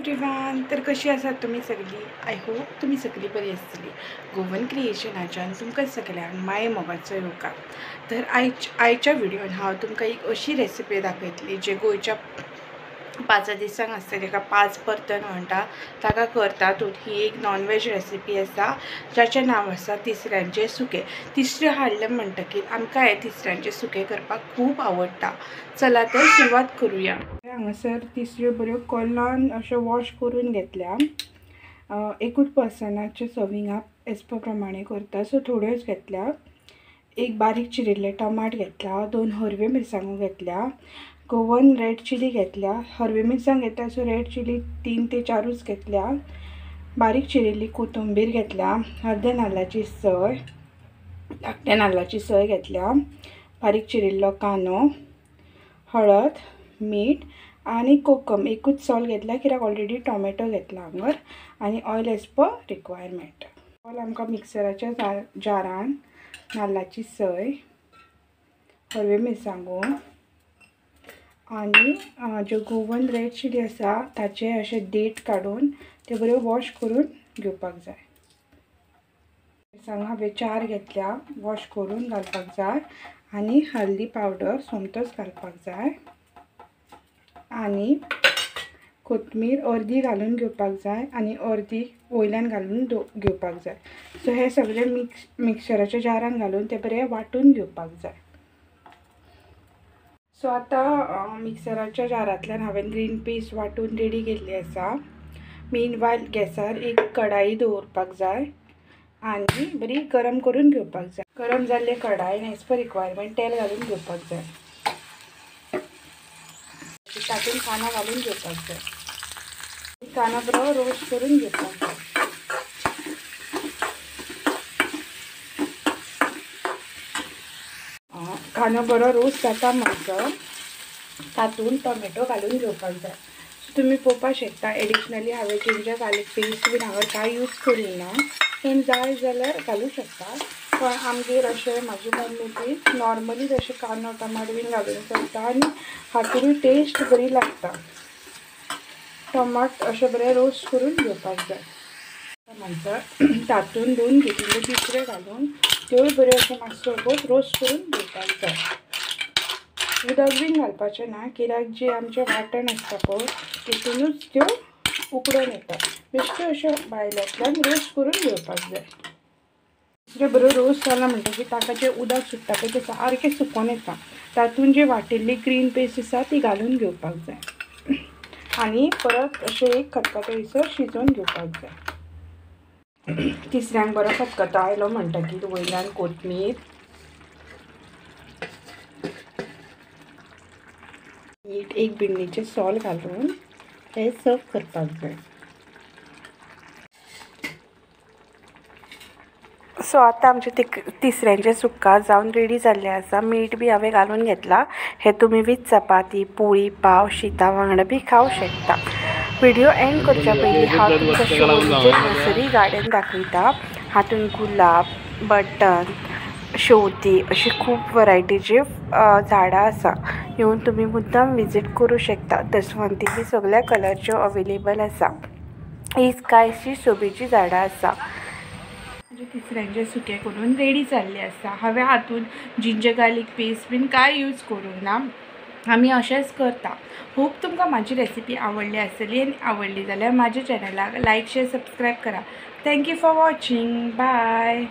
Everyone, तर कशी आसात तुमी सगळी? आय होप तुमी सगळी बरी आसतली। गोवन क्रिएशनाच्यान तुमकां सगळ्यांक माये मोगाचो येवकार। तर आयच्या व्हिडिओन हांव तुमकां एक अशी रेसिपी दाखयतली जे गोंयच्या 5 दिसांक आसता, जेका 5 परतन म्हणटा ताका करतातूच। ही एक नॉन वेज रेसिपी आसा जाचें नांव आसा तिसऱ्यांचे सुके। तिसऱ्यो हाडले म्हणटकीर आमकां हे तिसऱ्यांचे सुके करपाक खूब आवडटा। चला तर सुरवात करूया। हांगासर तिसऱ्यो बऱ्यो कोलान अशें वॉश करून घेतल्या। एकूच पर्सनाचे सर्विंगाक एज पर प्रमाणे करता, सो थोड्योच घेतल्या। एक बारीक चिरिल्ले टमाट घेतला, 2 हरव्यो मिरसांगो घेतल्या, गोवन रेड चिली घेतल्या। हरव्यो मिरसांग घेतल्या सो रेड चिली 3 ते 4 घेतल्या। बारीक चिरिल्ली कोथंबीर घेतल्या, अर्ध्या नाल्लाची सय, धाकट्या नाल्लाची सय घेतल्या, बारीक चिरिल्लो कांदो, हळद, मीठ आणि कोकम एकूच सॉल्ट घेतला कित्याक ऑलरेडी टोमॅटो घेतला हांगर, आनी oil as per requirement. Oil आमकां मिक्सराच्या जारान नाल्लाची सय, हरव्यो मिरसांगो आनी ज्यो गोवन रेड चिली आसा ताचे अशे देठ काडून ते बऱ्यो वॉश करून घेवपाक जाय। मिरसांगो हांवें 4 घेतल्या, वॉश करून घालपाक जाय। आनी हल्दी पावडर सोमतोच घालपाक जाय, आनी कोथमीर अर्दी घालून घेवपाक जाय आनी अर्दी वयल्यान घालून घेवपाक जाय। सो हे सगळे मिक्सराच्या जारान घालून ते बरे वाटून घेवपाक जाय। सो आतां मिक्सराच्या जारांतल्यान हांवें ग्रीन पेस्ट वाटून रेडी केल्ली आसा। मीनवायल गॅसार एक कढाई दवरपाक जाय आनी बरी गरम करून घेवपाक जाय। गरम जाल्ले कढायेन एज पर रिक्वायरमेंट तेल घालून घेवपाक जाय। तातूंत कांदो घालून घेवपाक जाय, कांदो बरो रोस्ट करून घेवपाक जाय। कांदो बरो रोस्ट जाता म्हणसर तातूंत टोमॅटो घालून घेवपाक जाय। तुमी पळोवपाक शकता एडिशनली हांवें जिंजर गार्लीक पेस्ट बीन हांगा कांय यूज करिना, पूण जाय जाल्यार घालूं शकता। पण आमगेर अशें म्हाजी मम्मी बी नॉर्मली अशें कांदो टमाट बीन घालून करता आनी हातूंय टेस्ट बरी लागता। टमाट अशें बरें रोस्ट करून घेवपाक जाय म्हणसर तातूंत 2 घेतिल्ले तिसऱ्यो घालून त्योय बऱ्यो अशें मातसो रोस्ट करून घेवपाक जाय। उदक बीन घालपाचें ना कित्याक जी आमचें वाटण आसता पळय तितूनच त्यो उकडून येता। बेश्ट्यो अश्यो भायल्यांतल्यान रोस्ट करून घेवपाक जाय। जे बरो रोस्ट जाला म्हणटकीर ताका जें उदक सुट्टा पळय तें सारकें सुकोन येता। तातूंत जी वाटिल्ली ग्रीन पेस्ट आसा ती घालून घेवपाक जाय आनी परत अशें एक खतखतेसर शिजोवन घेवपाक जाय। तिसऱ्यांक बरो खतखतो आयलो म्हणटकीर वयल्यान कोथमीर, मीठ, एक बिंडीचें सॉल्ट घालून हे सर्व करपाक जाय। सो आतां आमचें तिसऱ्यांचें सुक्का जावन रेडी जाल्लें आसा। मीठ बी हांवें घालून घेतला। हे तुमी वीथ चपाती, पोळी, पाव, शीता वांगडा बी खावं शकता। व्हिडिओ एंड करच्या पयलीं हांव तुमकां शेवतीचें नर्सरी गार्डन दाखयता। हातूंत गुलाब, बटन, शेवती अशी खूब वरायटीची झाडां आसा। येवन तुमी मुद्दाम विजीट करूं शकता। दसवंती बी सगळ्या कलरच्यो अवेलेबल आसा। ही कांयशी शोबेची झाडां आसा। तिसऱ्यांचे सुके करून रेडी जाल्ले आसा। हांवें हातूंत जिंजर गार्लीक पेस्ट बीन कांय यूज करूंक ना, आमी अशेंच करता। होप तुमकां म्हाजी रेसिपी आवडली आसतली आनी आवडली जाल्यार म्हाज्या चॅनलाक लायक शेअर सबस्क्रायब करा। Thank you for watching. Bye.